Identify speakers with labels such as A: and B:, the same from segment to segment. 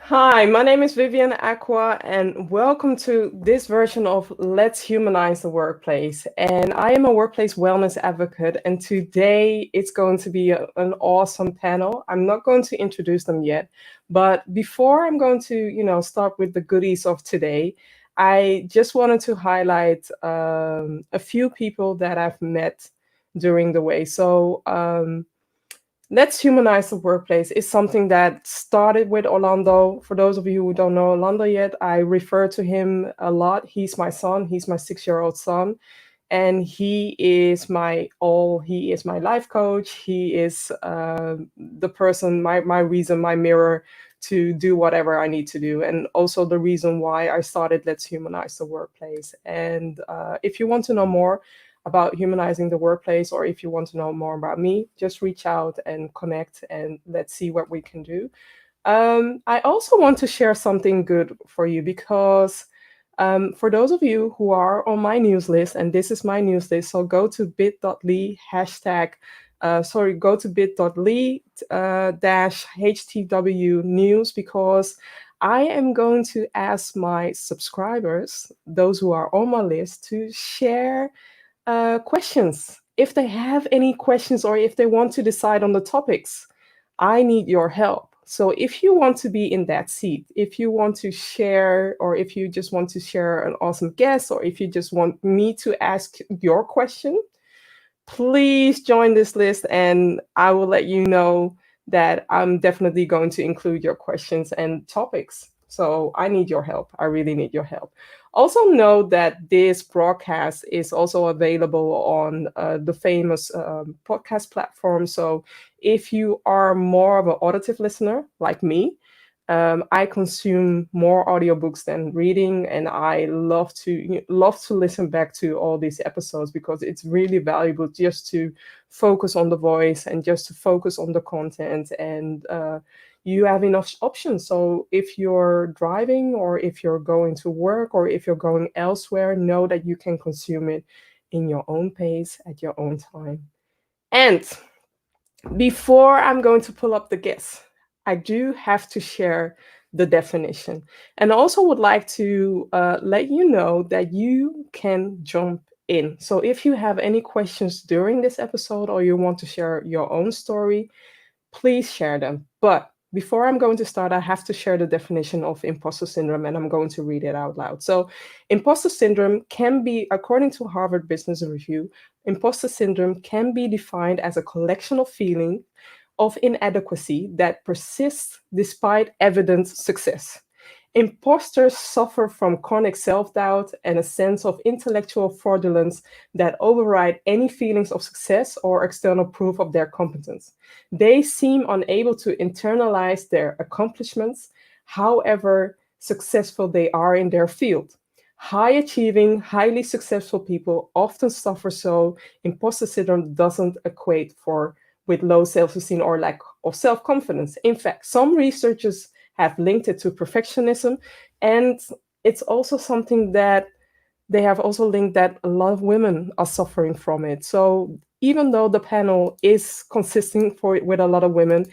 A: Hi, my name is Vivian Acquah, and welcome to this version of Let's Humanize the Workplace. And I am a workplace wellness advocate, and today it's going to be an awesome panel. I'm not going to introduce them yet, but before I'm going to, start with the goodies of today, I just wanted to highlight a few people that I've met during the way. Let's humanize the workplace is something that started with Orlando. For those of you who don't know Orlando yet, I refer to him a lot. He's my son. He's my 6-year-old son. And he is my all. He is my life coach. He is the person, my reason, my mirror to do whatever I need to do. And also the reason why I started Let's Humanize the Workplace. And if you want to know more, about humanizing the workplace, or if you want to know more about me, just reach out and connect and let's see what we can do. I also want to share something good for you because for those of you who are on my news list, and this is my news list, so go to bit.ly go to bit.ly dash HTW news because I am going to ask my subscribers, those who are on my list, to share questions. If they have any questions or if they want to decide on the topics, I need your help. So if you want to be in that seat, if you want to share, or if you just want to share an awesome guest, or if you just want me to ask your question, please join this list and I will let you know that I'm definitely going to include your questions and topics. So I need your help. I really need your help. Also, know that this broadcast is also available on the famous podcast platform. So if you are more of an auditive listener like me, I consume more audiobooks than reading, and I love to listen back to all these episodes because it's really valuable just to focus on the voice and just to focus on the content. And you have enough options. So if you're driving, or if you're going to work, or if you're going elsewhere, know that you can consume it in your own pace at your own time. And before I'm going to pull up the guests, I do have to share the definition. And also would like to let you know that you can jump in. So if you have any questions during this episode, or you want to share your own story, please share them. But before I'm going to start, I have to share the definition of imposter syndrome, and I'm going to read it out loud. So, imposter syndrome can be, according to Harvard Business Review, imposter syndrome can be defined as a collection of feelings of inadequacy that persists despite evident success. Imposters suffer from chronic self doubt and a sense of intellectual fraudulence that override any feelings of success or external proof of their competence. They seem unable to internalize their accomplishments, however successful they are in their field. High achieving, highly successful people often suffer, so imposter syndrome doesn't equate with low self-esteem or lack of self-confidence. In fact, some researchers have linked it to perfectionism, and it's also something that they have also linked that a lot of women are suffering from it. So even though the panel is consisting with a lot of women,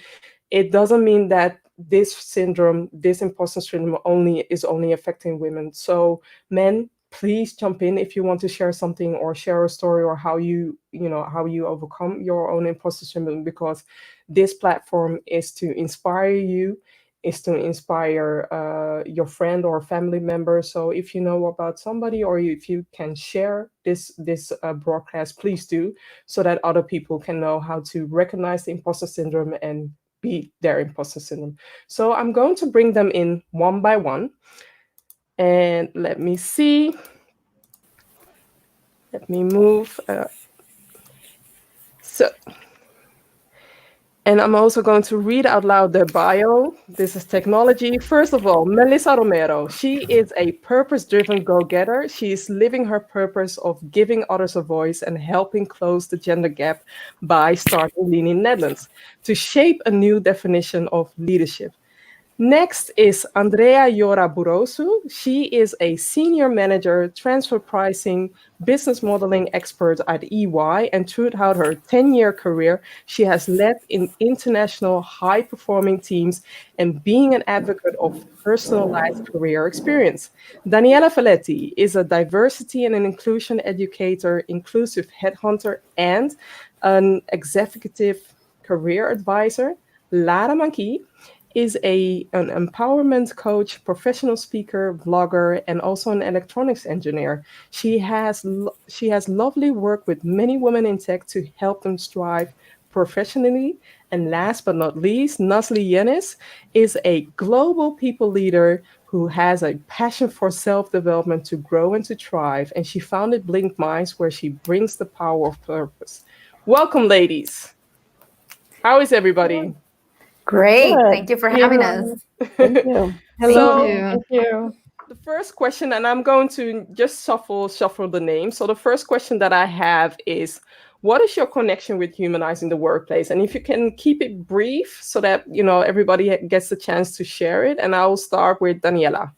A: it doesn't mean that this syndrome, this imposter syndrome, only affecting women. So men, please jump in if you want to share something or share a story, or how you overcome your own imposter syndrome, because this platform is to inspire you, is to inspire your friend or family member. So if you know about somebody, or if you can share this broadcast, please do, so that other people can know how to recognize the imposter syndrome and beat their imposter syndrome. So I'm going to bring them in one by one. And let me see. Let me move. And I'm also going to read out loud their bio. This is technology. First of all, Melissa Romero. She is a purpose-driven go-getter. She is living her purpose of giving others a voice and helping close the gender gap by starting Lean in Netherlands to shape a new definition of leadership. Next is Andrea Yora Burosu. She is a senior manager, transfer pricing, business modeling expert at EY, and throughout her 10-year career, she has led in international high-performing teams and being an advocate of personalized career experience. Daniela Faletti is a diversity and an inclusion educator, inclusive headhunter, and an executive career advisor. Lara Maki is an empowerment coach, professional speaker, vlogger, and also an electronics engineer. She has lovely work with many women in tech to help them strive professionally. And last but not least, Nasli Yenis is a global people leader who has a passion for self-development to grow and to thrive. And she founded Blink Minds, where she brings the power of purpose. Welcome, ladies. How is everybody?
B: Great.
C: Good.
B: Thank you for
C: Hey,
B: having us.
C: everyone. Thank you.
D: Thank
A: So
C: Hello.
D: you.
C: Thank you.
A: the first question, and I'm going to just shuffle the names. So the first question that I have is, what is your connection with humanizing the workplace? And if you can keep it brief so that everybody gets the chance to share it. And I will start with Daniela.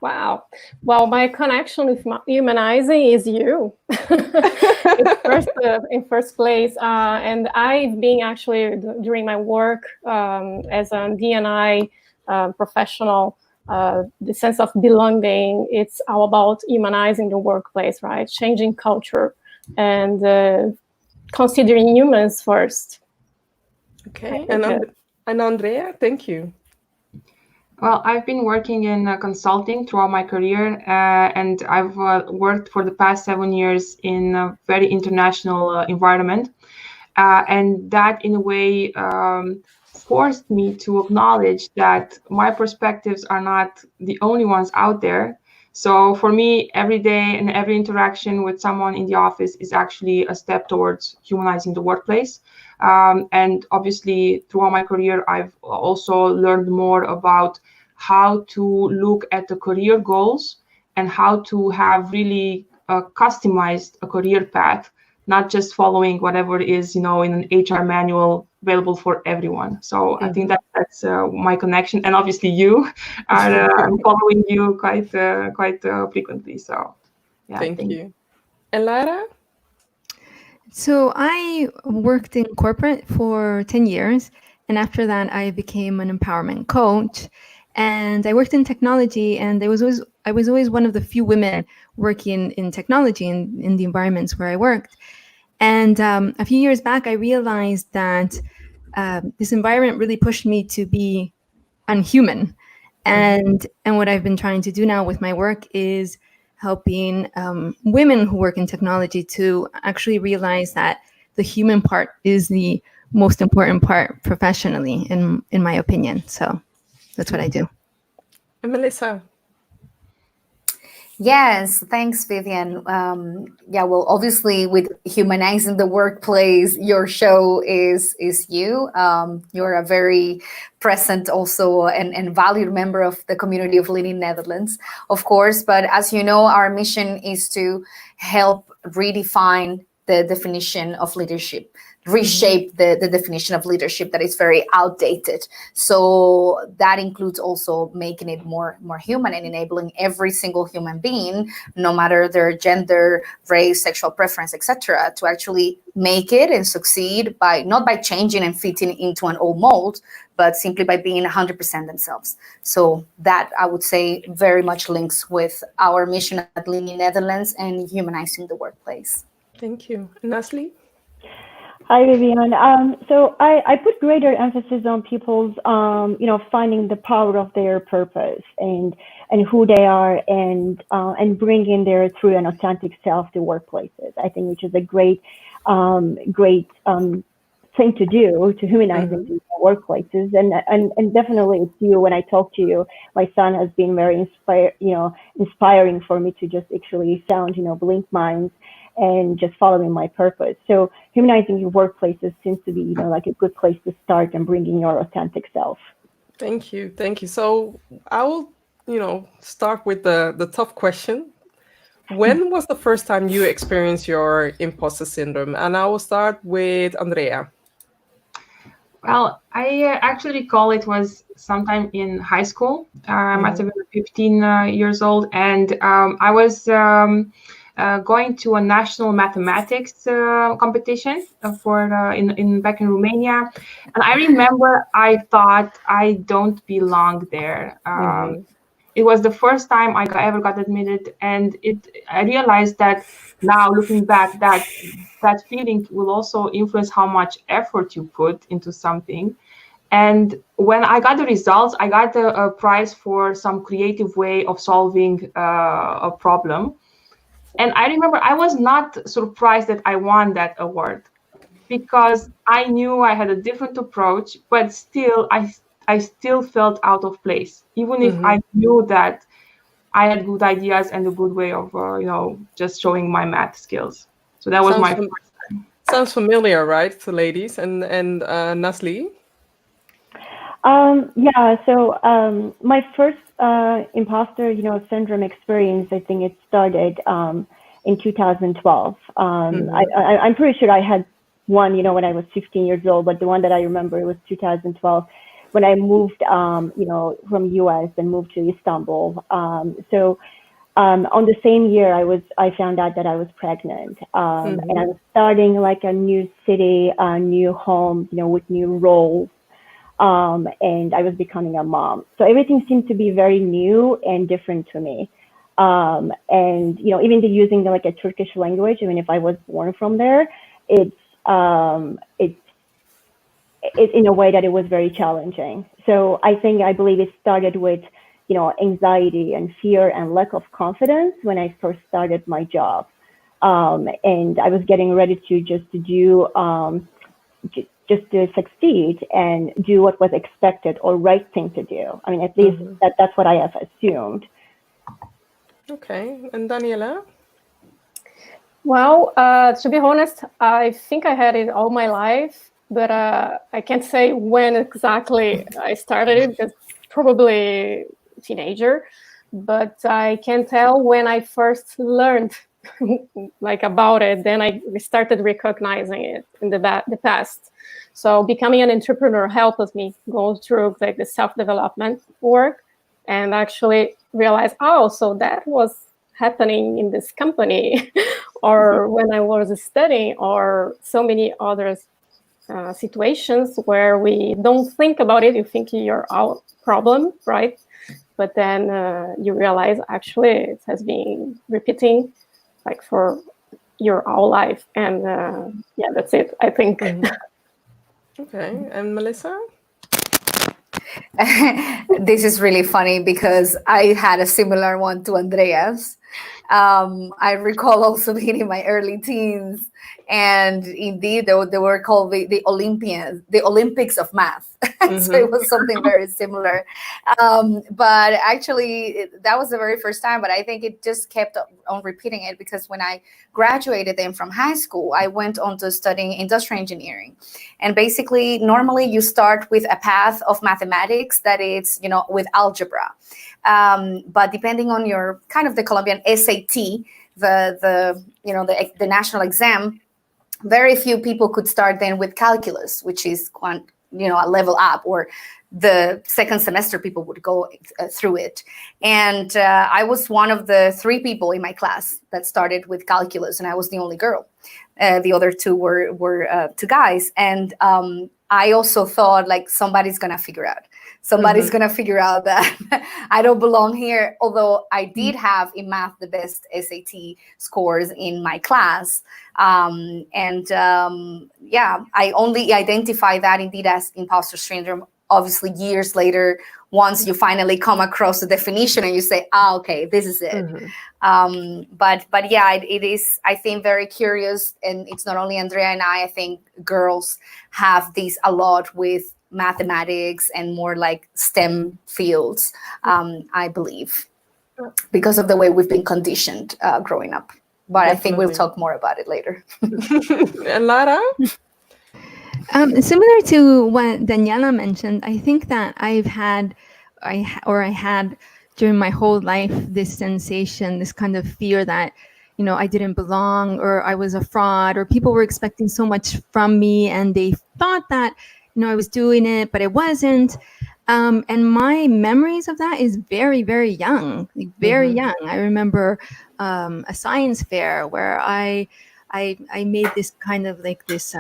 C: Wow. Well, my connection with humanizing is you. In first place, and I've been actually during my work as a D&I professional. The sense of belonging, it's all about humanizing the workplace, right? Changing culture and considering humans first.
A: Okay. And Andrea, thank you.
D: Well, I've been working in consulting throughout my career, and I've worked for the past 7 years in a very international environment. And that, in a way, forced me to acknowledge that my perspectives are not the only ones out there. So for me, every day and every interaction with someone in the office is actually a step towards humanizing the workplace. And obviously, throughout my career, I've also learned more about how to look at the career goals and how to have really customized a career path, not just following whatever is, in an HR manual available for everyone. So I think that's my connection. And obviously you are following you quite frequently. So yeah.
A: Thank you. And Lara?
B: So I worked in corporate for 10 years. And after that, I became an empowerment coach. And I worked in technology, and I was always one of the few women working in technology in the environments where I worked. And a few years back, I realized that this environment really pushed me to be unhuman. And what I've been trying to do now with my work is helping women who work in technology to actually realize that the human part is the most important part professionally, in my opinion. So that's what I do.
A: And Melissa?
B: Yes, thanks, Vivian. Yeah, well, obviously, with humanizing the workplace, your show is you. You're a very present also and valued member of the community of Leading Netherlands, of course. But as you know, our mission is to help redefine the definition of leadership, reshape the definition of leadership that is very outdated. So that includes also making it more human and enabling every single human being, no matter their gender, race, sexual preference, etc., to actually make it and succeed not by changing and fitting into an old mold, but simply by being 100% themselves. So that, I would say, very much links with our mission at Leading Netherlands and humanizing the workplace.
A: Thank you. Nasli?
C: Hi, Vivian. So I put greater emphasis on people's, finding the power of their purpose and who they are and bringing their true and authentic self to workplaces. I think which is a great thing to do to humanizing people workplaces and definitely it's you. When I talk to you, my son has been very inspiring for me to just actually found Blink Minds and just following my purpose. So humanizing your workplaces seems to be like a good place to start and bringing your authentic self.
A: Thank you. So I will start with the tough question. When was the first time you experienced your imposter syndrome? And I will start with Andrea.
D: Well, I actually recall it was sometime in high school. I must have been 15 years old, and I was going to a national mathematics competition in back in Romania, and I remember I thought I don't belong there. It was the first time I ever got admitted, and I realized that now looking back, that feeling will also influence how much effort you put into something. And when I got the results, I got a prize for some creative way of solving a problem. And I remember I was not surprised that I won that award, because I knew I had a different approach, but still, I still felt out of place, even if I knew that I had good ideas and a good way of, just showing my math skills. So that was my first time.
A: Sounds familiar, right, to ladies? And Nasli?
C: Yeah, so my first imposter, syndrome experience, I think it started in 2012. I'm pretty sure I had one, when I was 15 years old, but the one that I remember, it was 2012 when I moved, from US and moved to Istanbul. So on the same year, I found out that I was pregnant, and I was starting like a new city, a new home, with new roles. And I was becoming a mom. So everything seemed to be very new and different to me. And, even using like a Turkish language, even if I was born from there, it's in a way that it was very challenging. So I believe it started with, anxiety and fear and lack of confidence when I first started my job. And I was getting ready to just to succeed and do what was expected or right thing to do. I mean, at least that's what I have assumed.
A: Okay. And Daniela?
E: Well, to be honest, I think I had it all my life, but I can't say when exactly I started it, because probably teenager. But I can tell when I first learned like about it, then I started recognizing it in the past. So becoming an entrepreneur helped me go through like the self-development work and actually realize, so that was happening in this company or when I was studying, or so many other situations where we don't think about it. You think you're our problem, right? But then you realize actually it has been repeating like for your whole life. And that's it, I think.
A: Okay. And Melissa?
B: This is really funny because I had a similar one to Andreas. I recall also being in my early teens, and indeed they were called the Olympics of math. So it was something very similar. But actually, that was the very first time. But I think it just kept on repeating it, because when I graduated then from high school, I went on to studying industrial engineering. And basically, normally you start with a path of mathematics that is, with algebra. But depending on your kind of the Colombian SAT, the national exam, very few people could start then with calculus, which is a level up, or the second semester people would go through it. And I was one of the 3 people in my class that started with calculus, and I was the only girl. The other 2 were 2 guys. And I also thought, like, somebody's going to figure out that I don't belong here. Although I did have in math the best SAT scores in my class. I only identify that indeed as imposter syndrome, obviously years later, once you finally come across the definition and you say, okay, this is it. But yeah, it is, I think, very curious. And it's not only Andrea and I think girls have these a lot with mathematics and more like STEM fields, I believe, because of the way we've been conditioned growing up. But I think we'll talk more about it later.
A: And Lara?
F: Similar to what Daniela mentioned, I think that I had during my whole life this sensation, this kind of fear that, I didn't belong, or I was a fraud, or people were expecting so much from me, and they thought that I was doing it, but it wasn't. And my memories of that is very, very young, like very young. I remember a science fair where I made this kind of like this.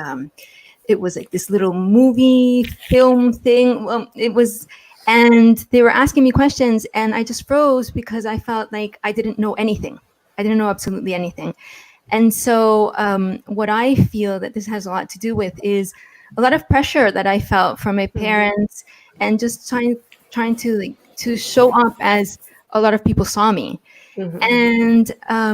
F: It was like this little movie film thing. Well, it was, and they were asking me questions, and I just froze because I felt like I didn't know anything. I didn't know absolutely anything. And so what I feel that this has a lot to do with is a lot of pressure that I felt from my parents, and just trying to like to show up as a lot of people saw me. And a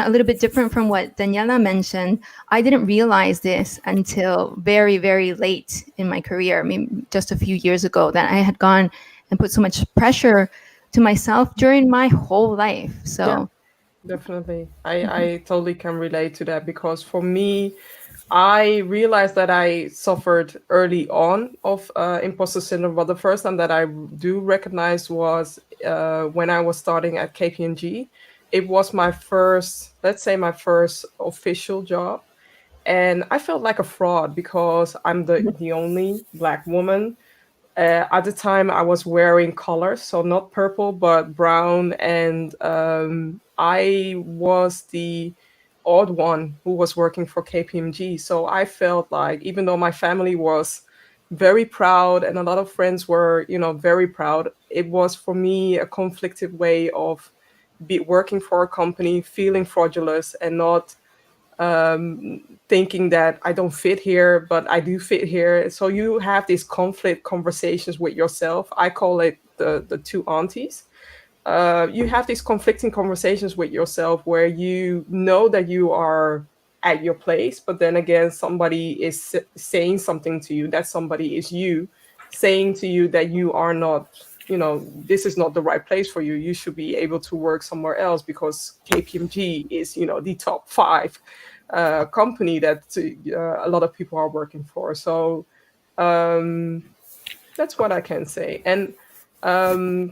F: little bit different from what Daniela mentioned. I didn't realize this until very, very late in my career. I mean, just a few years ago, that I had gone and put so much pressure to myself during my whole life. So.
A: Yeah. Definitely. I totally can relate to that, because for me, I realized that I suffered early on of imposter syndrome, but the first time that I do recognize was when I was starting at KPMG. It was my first, let's say, my first official job. And I felt like a fraud because I'm the only Black woman. At the time, I was wearing colors, so not purple, but brown. And I was the odd one who was working for KPMG. So I felt like, even though my family was very proud and a lot of friends were, very proud, it was for me a conflicted way of working for a company, feeling fraudulent and not thinking that I don't fit here, but I do fit here. So you have these conflict conversations with yourself. I call it the two aunties. You have these conflicting conversations with yourself where you know that you are at your place, but then again, somebody is saying something to you. That somebody is you saying to you that you are not, this is not the right place for you. You should be able to work somewhere else because KPMG is, the top 5 company that a lot of people are working for. So that's what I can say. And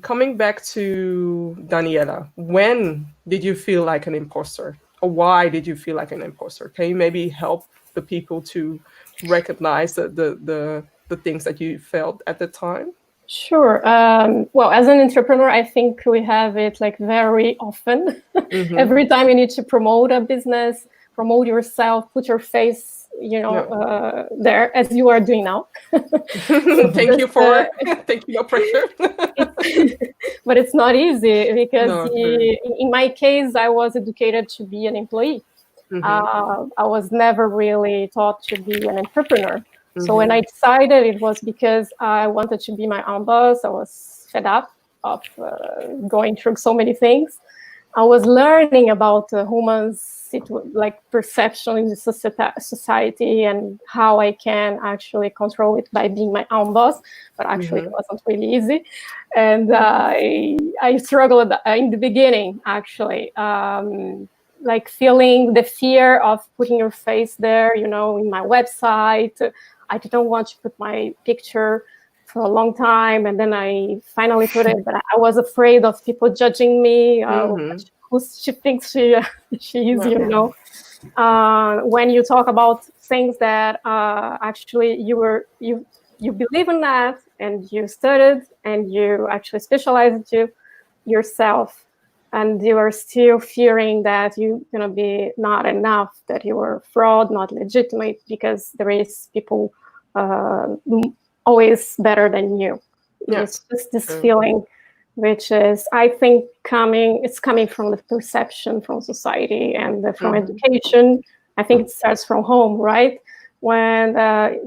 A: coming back to Daniela, when did you feel like an imposter? Or why did you feel like an imposter? Can you maybe help the people to recognize the things that you felt at the time?
E: Sure. Well, as an entrepreneur, I think we have it like very often. Every time you need to promote a business, promote yourself, put your face, there, as you are doing now.
A: Thank you for taking your pressure.
E: But it's not easy because in my case, I was educated to be an employee. I was never really taught to be an entrepreneur. So when I decided, it was because I wanted to be my own boss. I was fed up of going through so many things. I was learning about humans' perception in the society and how I can actually control it by being my own boss. But actually, it wasn't really easy, and I struggled in the beginning. Actually, like feeling the fear of putting your face there, in my website. I didn't want to put my picture for a long time, and then I finally put it, but I was afraid of people judging me. Who she thinks she is, when you talk about things that actually you believe in that, and you studied, and you actually specialized yourself, and you are still fearing that you're gonna be not enough, that you are fraud, not legitimate, because there is people always better than you. It's just this feeling, which is, I think, coming from the perception from society and from education. I think it starts from home, right? When I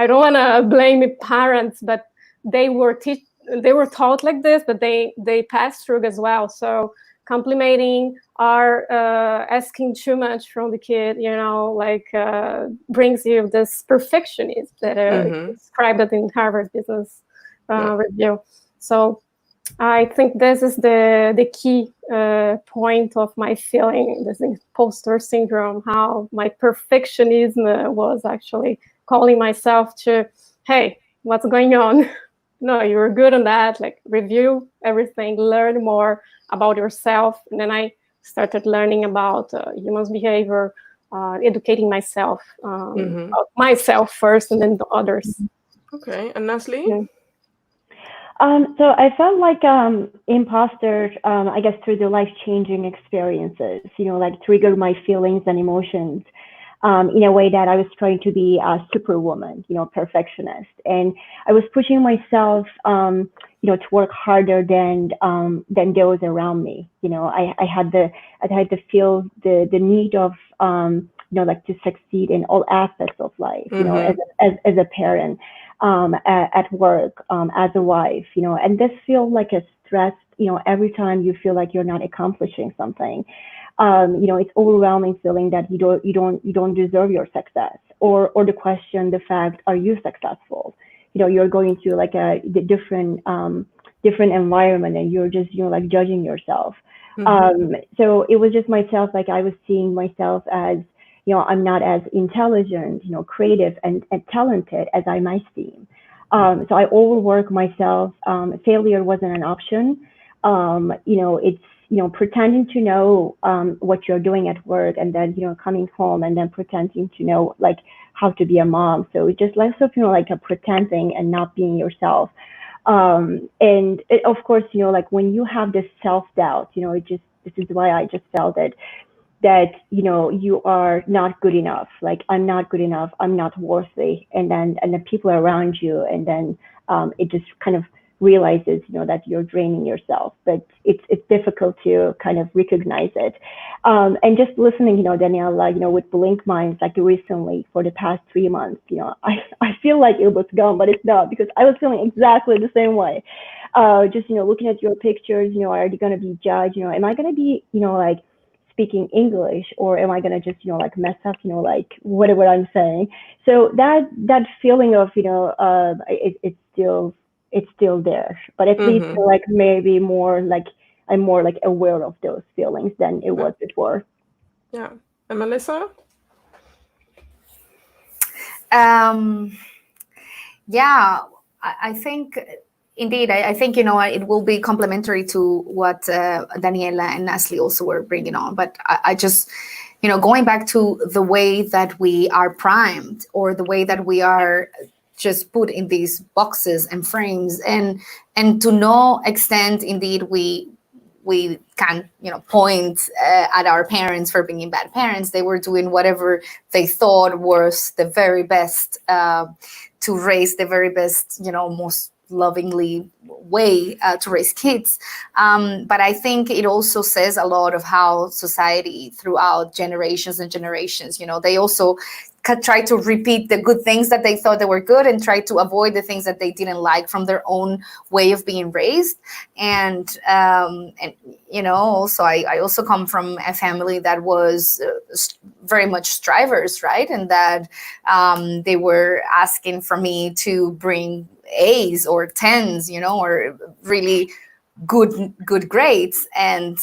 E: don't want to blame parents, but they were taught like this, but they passed through as well. So complimenting or asking too much from the kid, brings you this perfectionism that described it in Harvard Business Review. So I think this is the key point of my feeling, this imposter syndrome, how my perfectionism was actually calling myself to, hey, what's going on? No, you're good on that. Like, review everything, learn more about yourself. And then I started learning about human behavior, educating myself myself first, and then the others.
A: Okay, and Nestle?
E: Yeah.
C: So I felt like Imposter, I guess through the life-changing experiences, like triggered my feelings and emotions in a way that I was trying to be a superwoman, perfectionist. And I was pushing myself, to work harder than those around me. I had to feel the need of, like to succeed in all aspects of life, as a parent. At work, as a wife, and this feels like a stress, every time you feel like you're not accomplishing something. It's overwhelming feeling that you don't deserve your success, or the question, the fact, are you successful? You're going through like a different environment, and you're just, like judging yourself. So it was just myself, like I was seeing myself as, I'm not as intelligent, creative and talented as I might seem. So I overwork myself. Failure wasn't an option. It's, pretending to know what you're doing at work, and then, coming home and then pretending to know like how to be a mom. So it just less of, like a pretending and not being yourself. And it, of course, like when you have this self-doubt, this is why I just felt it, that you are not good enough, like I'm not good enough, I'm not worthy, and the people around you, and then it just kind of realizes that you're draining yourself. But it's difficult to kind of recognize it, and just listening, Daniela, with Blink Minds, like recently for the past 3 months, I feel like it was gone, but it's not, because I was feeling exactly the same way. Just looking at your pictures, are you going to be judged? Am I going to be like speaking English, or am I gonna just like mess up like whatever I'm saying? So that feeling of it's still there, but at least like maybe more like I'm more like aware of those feelings than it was before.
A: Yeah. And Melissa?
B: Yeah, I think indeed, I think, it will be complementary to what Daniela and Nestle also were bringing on. But I just, going back to the way that we are primed, or the way that we are just put in these boxes and frames, and to no extent, indeed, we can, point at our parents for being bad parents. They were doing whatever they thought was the very best to raise the very best, most lovingly way to raise kids. But I think it also says a lot of how society throughout generations and generations, they also try to repeat the good things that they thought they were good, and try to avoid the things that they didn't like from their own way of being raised. And also I also come from a family that was very much strivers, right? And that they were asking for me to bring A's or 10s, or really good grades. And,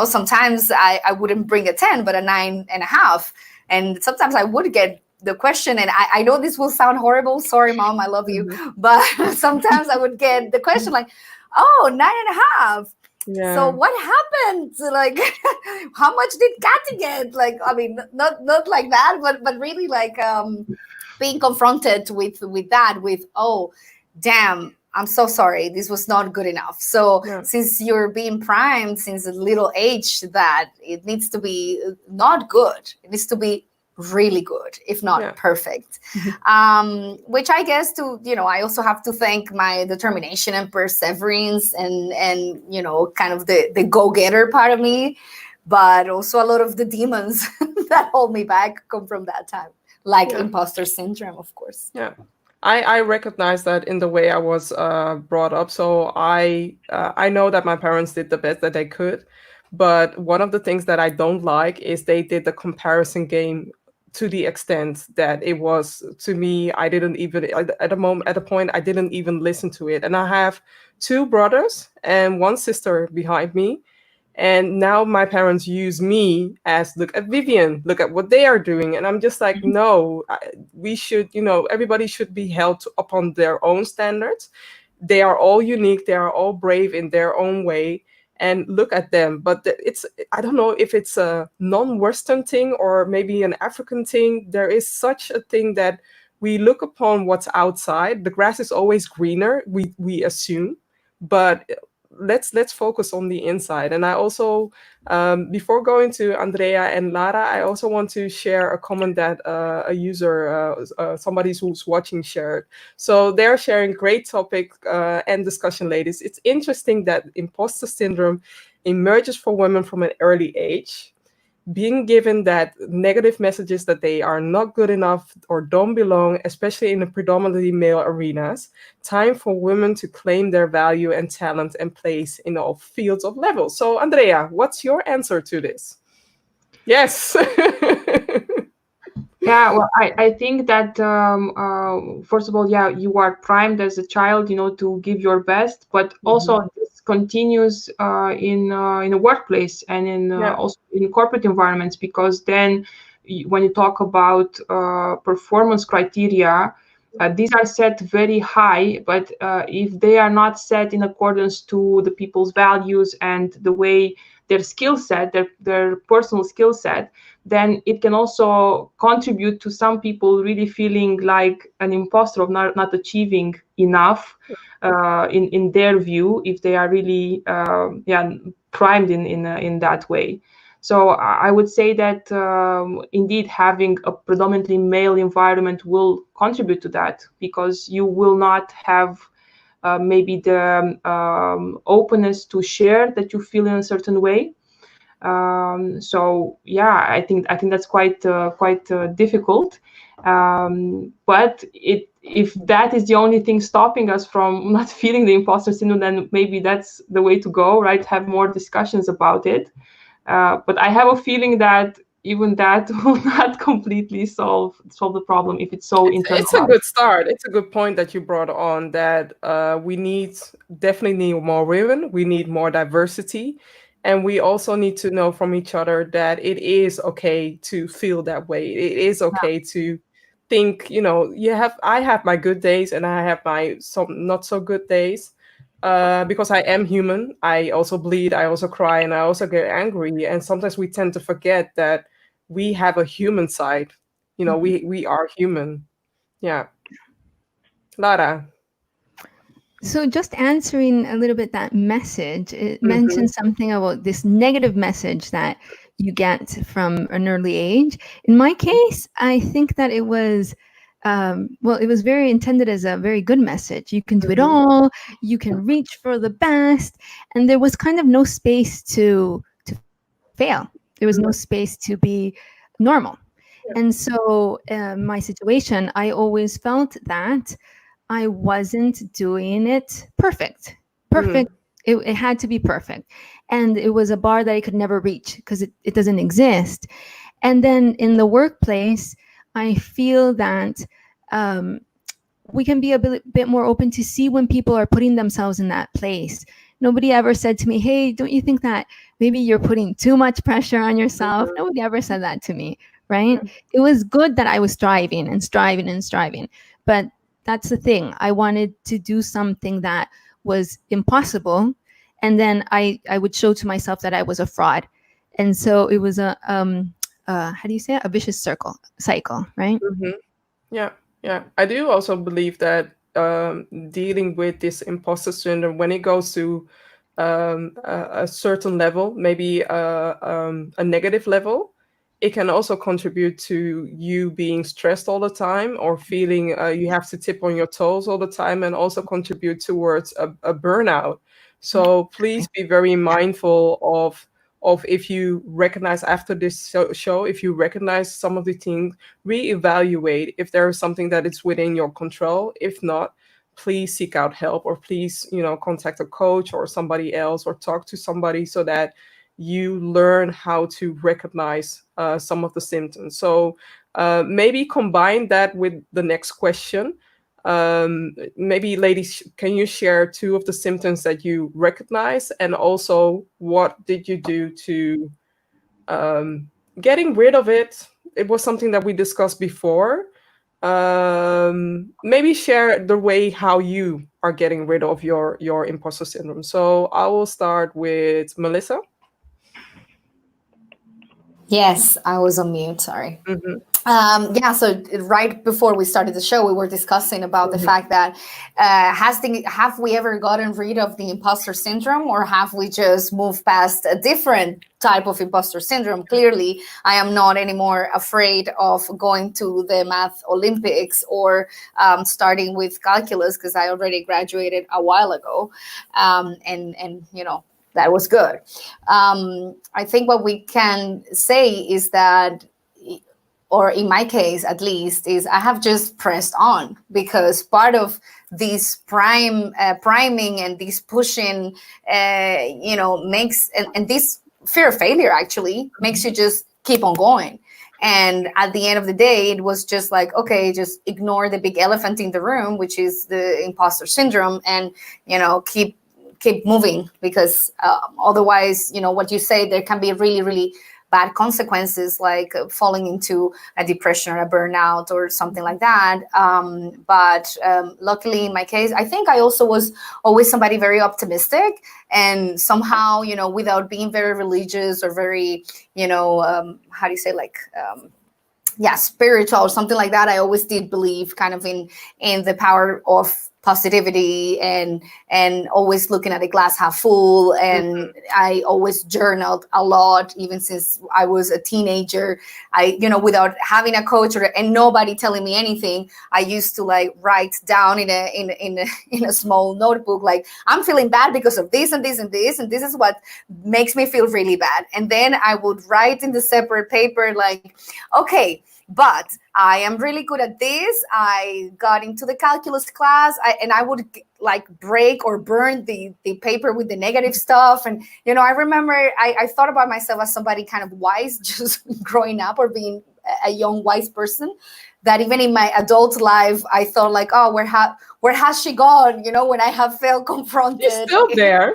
B: sometimes I wouldn't bring a 10, but a 9.5. And sometimes I would get the question, and I know this will sound horrible. Sorry, Mom, I love you. But sometimes I would get the question like, oh, 9.5.
A: Yeah.
B: So what happened? Like, how much did Kathy get? Like, I mean, not like that, but really like being confronted with that, with, oh, damn, I'm so sorry, this was not good enough. So since you're being primed since a little age that it needs to be not good, it needs to be really good, if not perfect. Which I guess I also have to thank my determination and perseverance and kind of the go-getter part of me, but also a lot of the demons that hold me back come from that time, like imposter syndrome, of course.
A: Yeah. I recognize that in the way I was brought up. So I know that my parents did the best that they could, but one of the things that I don't like is they did the comparison game to the extent that it was, to me, I didn't even at a point I didn't even listen to it. And I have 2 brothers and 1 sister behind me. And now my parents use me as, look at Vivian, look at what they are doing. And I'm just like, no, we should, everybody should be held upon their own standards. They are all unique. They are all brave in their own way. and look at them. But it's, I don't know if it's a non-Western thing or maybe an African thing. There is such a thing that we look upon what's outside. The grass is always greener, we assume, but let's focus on the inside. And I also, before going to Andrea and Lara, I also want to share a comment that a user, somebody who's watching, shared. So they're sharing great topic and discussion, ladies. It's interesting that imposter syndrome emerges for women from an early age, being given that negative messages that they are not good enough or don't belong, especially in the predominantly male arenas. Time for women to claim their value and talent and place in all fields of levels. So, Andrea, what's your answer to this? Yes.
D: Yeah, well, I think that first of all, yeah, you are primed as a child, to give your best, but also this continues in the workplace and in also in corporate environments, because then when you talk about performance criteria, these are set very high, but if they are not set in accordance to the people's values and the way their skill set, their personal skill set, then it can also contribute to some people really feeling like an imposter of not achieving enough in their view, if they are really primed in that way. So I would say that indeed having a predominantly male environment will contribute to that, because you will not have maybe the openness to share that you feel in a certain way. So yeah, I think that's quite difficult. But if that is the only thing stopping us from not feeling the imposter syndrome, then maybe that's the way to go, right? Have more discussions about it. But I have a feeling that even that will not completely solve the problem if it's so internalized.
A: It's a good start. It's a good point that you brought on, that we definitely need more women. We need more diversity. And we also need to know from each other that it is okay to feel that way. It is okay to think, I have my good days and I have my some not so good days. Because I am human. I also bleed, I also cry, and I also get angry. And sometimes we tend to forget that we have a human side. We are human. Yeah. Lara.
F: So just answering a little bit that message, it mentions something about this negative message that you get from an early age. In my case, I think that it was, it was very intended as a very good message. You can do it all, you can reach for the best, and there was kind of no space to fail. There was no space to be normal. And so my situation, I always felt that I wasn't doing it perfect. It had to be perfect. And it was a bar that I could never reach because it doesn't exist. And then in the workplace, I feel that we can be a bit more open to see when people are putting themselves in that place. Nobody ever said to me, hey, don't you think that maybe you're putting too much pressure on yourself? Nobody ever said that to me, right? It was good that I was striving and striving and striving. But that's the thing. I wanted to do something that was impossible. And then I would show to myself that I was a fraud. And so it was a, how do you say it? A vicious cycle, right?
A: Yeah. I do also believe that dealing with this imposter syndrome, when it goes to a certain level, maybe a negative level, it can also contribute to you being stressed all the time, or feeling you have to tip on your toes all the time, and also contribute towards a burnout. So please be very mindful of if you recognize after this show, if you recognize some of the things, reevaluate if there is something that is within your control. If not, please seek out help, or please, contact a coach or somebody else, or talk to somebody so that you learn how to recognize some of the symptoms. So maybe combine that with the next question. Maybe, ladies, can you share 2 of the symptoms that you recognize, and also what did you do to getting rid of it? It was something that we discussed before, maybe share the way how you are getting rid of your imposter syndrome. So I will start with Melissa.
B: Yes, I was on mute. Sorry. Yeah, so right before we started the show, we were discussing about the fact that have we ever gotten rid of the imposter syndrome, or have we just moved past a different type of imposter syndrome? Clearly, I am not anymore afraid of going to the math Olympics or starting with calculus, because I already graduated a while ago, and you know, that was good. I think what we can say is that, or in my case at least, is I have just pressed on, because part of this priming and this pushing, you know, makes, and this fear of failure actually makes you just keep on going. And at the end of the day, it was just like, okay, just ignore the big elephant in the room, which is the imposter syndrome, and, you know, keep moving, because otherwise, you know, what you say, there can be really, really bad consequences, like falling into a depression or a burnout or something like that. But luckily, in my case, I think I also was always somebody very optimistic, and somehow, you know, without being very religious or very, you know, how do you say, like, yeah, spiritual or something like that, I always did believe kind of in the power of positivity, and always looking at the glass half full. And I always journaled a lot, even since I was a teenager. I, you know, without having a coach and nobody telling me anything, I used to like write down in a small notebook, like, I'm feeling bad because of this and this and this, and this is what makes me feel really bad. And then I would write in the separate paper, like, okay, but I am really good at this. I got into the calculus class, and I would like break or burn the paper with the negative stuff. And, you know, I remember I thought about myself as somebody kind of wise, just growing up, or being a young wise person, that even in my adult life, I thought like, oh, where has she gone? You know, when I have felt confronted.
A: She's still there.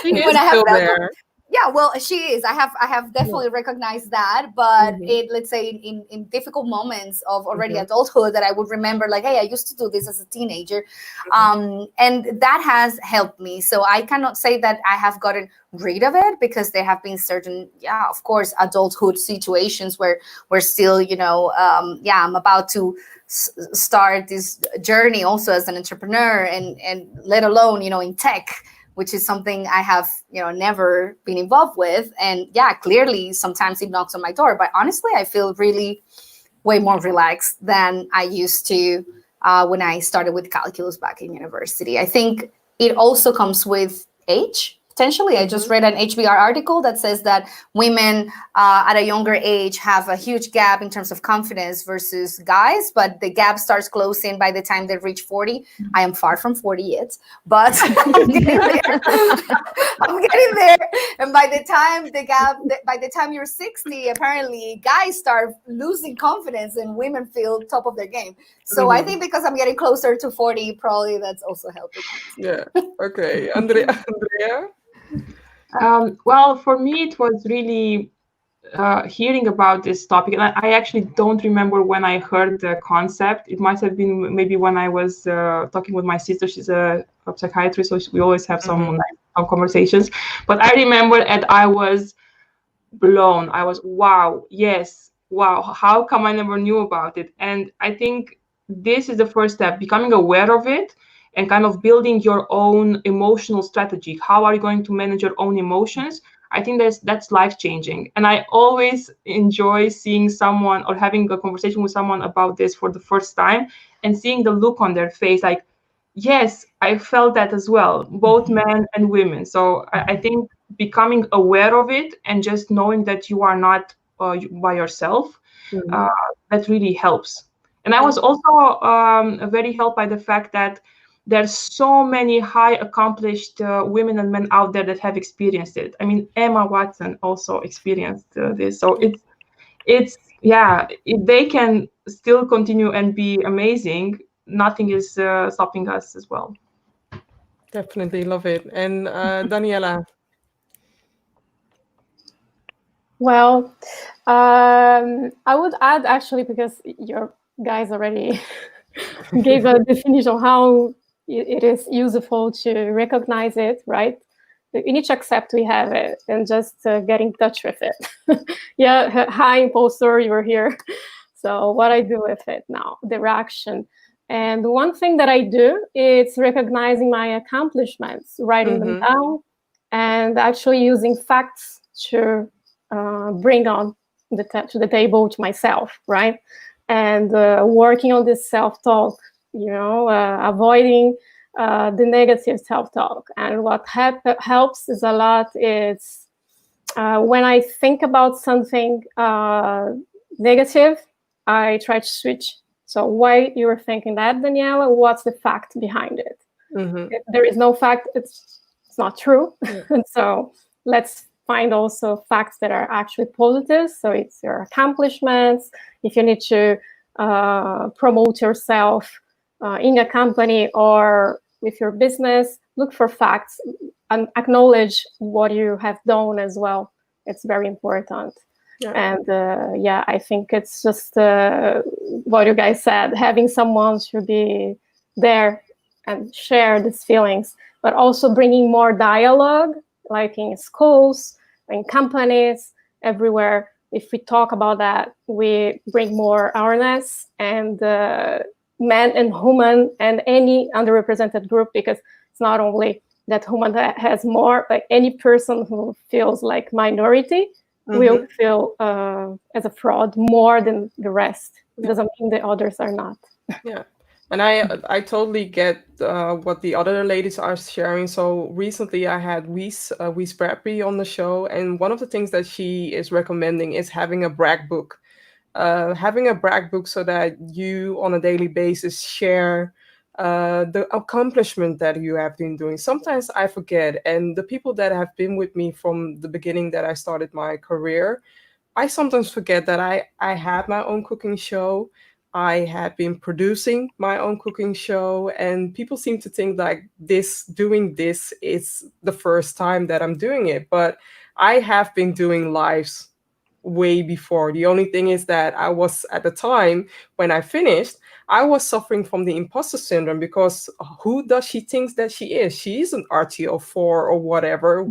A: She is still there.
B: Yeah, well, she is. I have definitely recognized that, but it, let's say, in difficult moments of already adulthood, that I would remember, like, hey, I used to do this as a teenager, and that has helped me. So I cannot say that I have gotten rid of it, because there have been certain, yeah, of course, adulthood situations where we're still, you know, I'm about to start this journey also as an entrepreneur, and let alone, you know, in tech, which is something I have, you know, never been involved with. And yeah, clearly sometimes it knocks on my door, but honestly, I feel really way more relaxed than I used to when I started with calculus back in university. I think it also comes with age. Potentially, I just read an HBR article that says that women at a younger age have a huge gap in terms of confidence versus guys, but the gap starts closing by the time they reach 40. I am far from 40 yet, but I'm getting there. I'm getting there. And by the time you're 60, apparently guys start losing confidence and women feel top of their game. So I think because I'm getting closer to 40, probably that's also helping.
A: Yeah. Okay. Andrea?
D: Well, for me, it was really hearing about this topic. And I actually don't remember when I heard the concept. It might have been maybe when I was talking with my sister. She's a psychiatrist, so we always have some conversations. But I remember, and I was blown. I was, wow, yes, wow, how come I never knew about it? And I think this is the first step, becoming aware of it, and kind of building your own emotional strategy. How are you going to manage your own emotions? I think that's life-changing. And I always enjoy seeing someone or having a conversation with someone about this for the first time, and seeing the look on their face, like, yes, I felt that as well, both men and women. So I think becoming aware of it, and just knowing that you are not by yourself, that really helps. And I was also very helped by the fact that there's so many high accomplished women and men out there that have experienced it. I mean, Emma Watson also experienced this. So it's if they can still continue and be amazing, nothing is stopping us as well.
A: Definitely love it. And Daniela?
E: Well, I would add, actually, because you're guys already gave a definition how it is useful to recognize it, right? You need to accept we have it and just get in touch with it. Yeah, hi, imposter, you're here. So what I do with it now, the reaction. And one thing that I do is recognizing my accomplishments, writing them down, and actually using facts to bring on to the table to myself, right? And working on this self-talk, avoiding the negative self-talk. And what helps is a lot is when I think about something negative, I try to switch. So why you were thinking that, Daniela? What's the fact behind it? If there is no fact, it's not true. And so let's find also facts that are actually positive. So it's your accomplishments. If you need to promote yourself in a company or with your business, look for facts and acknowledge what you have done as well. It's very important. Yeah. And I think it's just what you guys said, having someone to be there and share these feelings, but also bringing more dialogue, like in schools, in companies, everywhere. If we talk about that, we bring more awareness and men and women and any underrepresented group, because it's not only that woman that has more, but any person who feels like minority will feel as a fraud more than the rest. It doesn't mean the others are not.
A: Yeah. And I totally get what the other ladies are sharing. So recently I had Wies Bradby on the show, and one of the things that she is recommending is having a brag book. Having a brag book so that you on a daily basis share the accomplishment that you have been doing. Sometimes I forget, and the people that have been with me from the beginning that I started my career, I sometimes forget that I had my own cooking show. I had been producing my own cooking show, and people seem to think like doing this is the first time that I'm doing it. But I have been doing lives way before. The only thing is that I was, at the time when I finished, I was suffering from the imposter syndrome, because who does she think that she is? She is an RTO4 or whatever.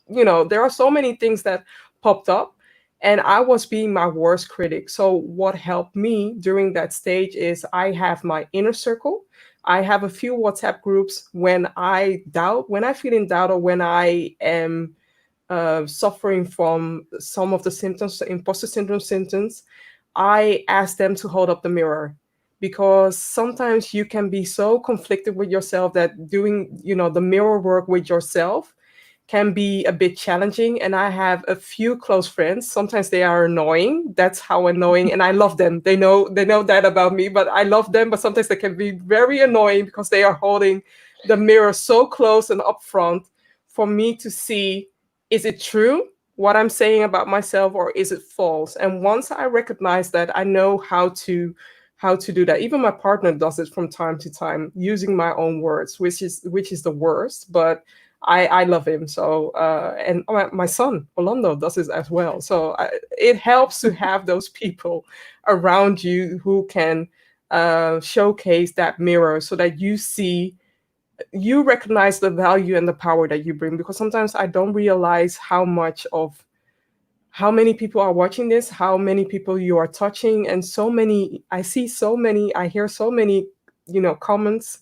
A: There are so many things that popped up, and I was being my worst critic. So what helped me during that stage is I have my inner circle. I have a few WhatsApp groups when I feel in doubt, or when I am suffering from some of the symptoms, the imposter syndrome symptoms. I ask them to hold up the mirror, because sometimes you can be so conflicted with yourself that doing, the mirror work with yourself can be a bit challenging. And I have a few close friends. Sometimes they are annoying. That's how annoying. And I love them. They know that about me, but I love them. But sometimes they can be very annoying, because they are holding the mirror so close and up front for me to see, is it true what I'm saying about myself, or is it false? And once I recognize that, I know how to do that. Even my partner does it from time to time, using my own words, which is the worst, but I love him. So, and my son, Orlando, does it as well. So it helps to have those people around you who can showcase that mirror, so that you recognize the value and the power that you bring. Because sometimes I don't realize how many people are watching this, how many people you are touching, and I hear so many, comments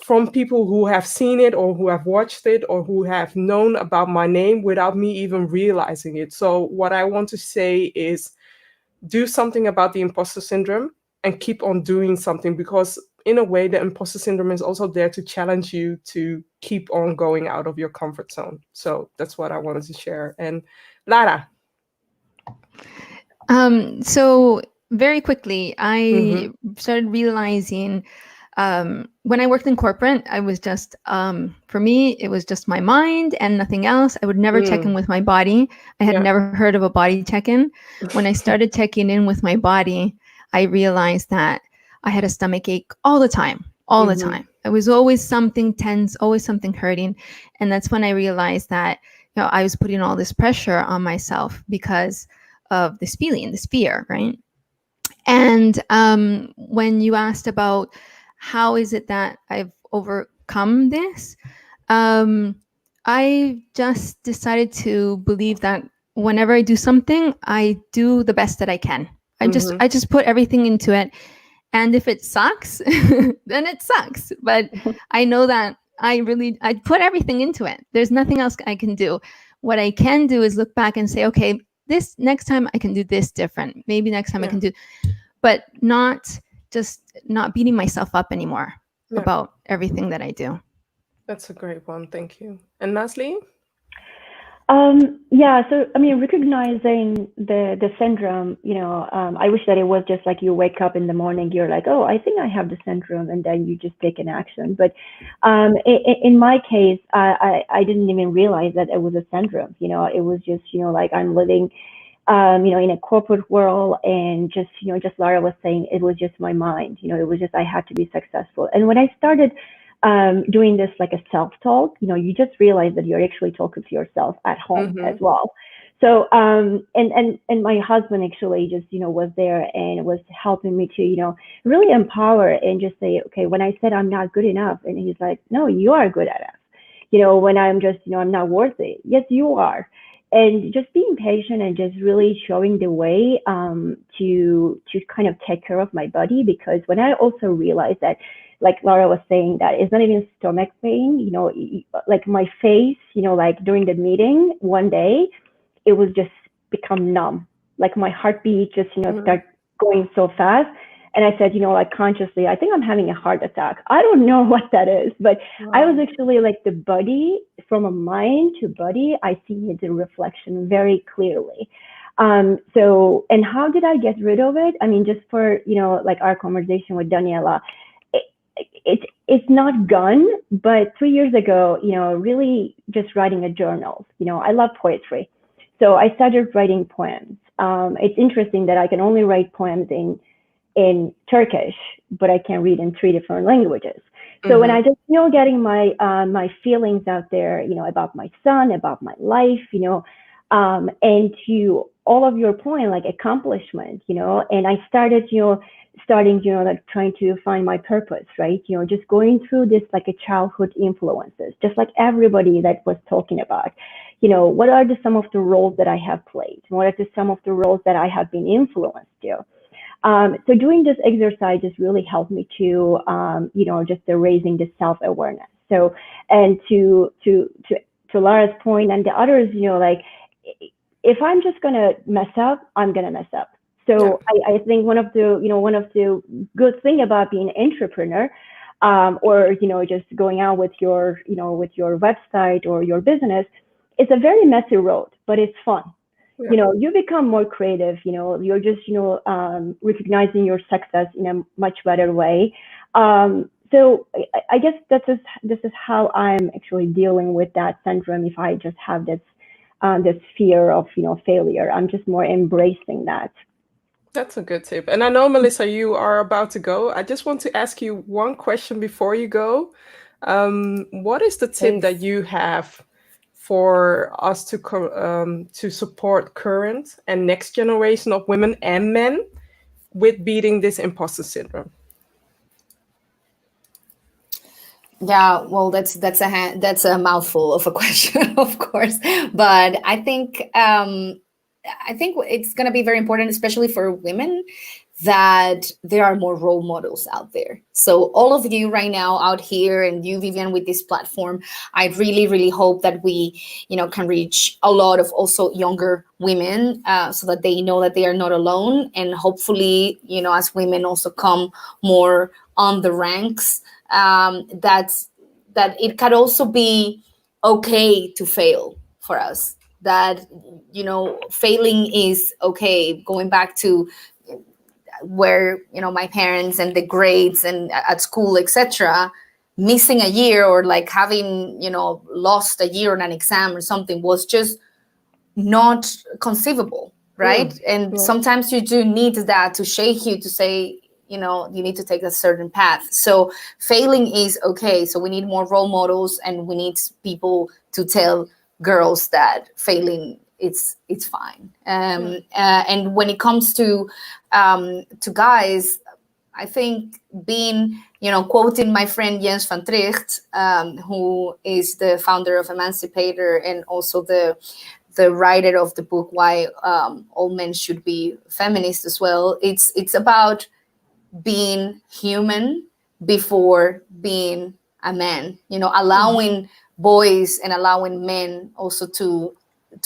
A: from people who have seen it, or who have watched it, or who have known about my name without me even realizing it. So what I want to say is, do something about the imposter syndrome and keep on doing something, because in a way, the imposter syndrome is also there to challenge you to keep on going out of your comfort zone. So that's what I wanted to share. And Lara.
F: So very quickly, I started realizing when I worked in corporate, I was just, for me, it was just my mind and nothing else. I would never check in with my body. I had never heard of a body check-in. When I started checking in with my body, I realized that I had a stomach ache all the time. The time. It was always something tense, always something hurting. And that's when I realized that, I was putting all this pressure on myself because of this feeling, this fear, right? And when you asked about how is it that I've overcome this, I just decided to believe that whenever I do something, I do the best that I can. I just put everything into it. And if it sucks, then it sucks. But I know that I put everything into it. There's nothing else I can do. What I can do is look back and say, okay, this next time I can do this different. Maybe next time I can do, but not beating myself up anymore about everything that I do.
A: That's a great one. Thank you. And Nasli?
C: Yeah, so I mean, recognizing the syndrome, I wish that it was just like you wake up in the morning, you're like, oh, I think I have the syndrome, and then you just take an action. But in my case, I didn't even realize that it was a syndrome. It was just, like I'm living, in a corporate world, and just, just Lara was saying, it was just my mind. It was just I had to be successful. And when I started doing this like a self-talk, you just realize that you're actually talking to yourself at home as well. So and my husband actually just was there and was helping me to really empower and just say, okay, when I said I'm not good enough, and he's like, no, you are good at it. When I'm just I'm not worthy, yes you are. And just being patient and just really showing the way to kind of take care of my body, because when I also realized that, like Laura was saying, that it's not even stomach pain, like my face, like during the meeting one day, it was just become numb. Like my heartbeat just, start going so fast. And I said, like consciously, I think I'm having a heart attack. I don't know what that is, but I was actually like the body, from a mind to body, I see the reflection very clearly. So, and how did I get rid of it? I mean, just for, like our conversation with Daniela, it's not gone, but 3 years ago, really just writing a journal. I love poetry. So I started writing poems. It's interesting that I can only write poems in Turkish, but I can read in 3 different languages. So when I just, getting my my feelings out there, about my son, about my life, and to all of your point, like accomplishment, and I started, like trying to find my purpose, right? Just going through this like a childhood influences, just like everybody that was talking about, what are some of the roles that I have played? What are some of the roles that I have been influenced to? So doing this exercise just really helped me to, just raising the self-awareness. So, and to Lara's point and the others, like, if I'm just gonna mess up, I'm gonna mess up. So I think one of the good thing about being an entrepreneur, or just going out with your website or your business, it's a very messy road, but it's fun. You become more creative. You're just recognizing your success in a much better way. So I guess this is how I'm actually dealing with that syndrome. If I just have this fear of failure, I'm just more embracing that.
A: That's a good tip. And I know, Melissa, you are about to go. I just want to ask you one question before you go. What is the tip that you have for us to support current and next generation of women and men with beating this imposter syndrome?
B: Yeah, well, that's a mouthful of a question, of course, but I think it's going to be very important, especially for women, that there are more role models out there. So all of you right now out here, and you, Vivian, with this platform, I really, really hope that we, can reach a lot of also younger women, so that they know that they are not alone. And hopefully, as women also come more on the ranks, that it could also be okay to fail for us. That, failing is okay. Going back to where, my parents and the grades and at school, etc., missing a year or like having, lost a year on an exam or something was just not conceivable, right? And sometimes you do need that to shake you, to say, you need to take a certain path. So failing is okay. So we need more role models, and we need people to tell girls that failing it's fine. And when it comes to guys, I think being, quoting my friend Jens van Tricht, who is the founder of Emancipator and also the writer of the book Why All Men Should Be Feminists as well. It's about being human before being a man, allowing boys and allowing men also to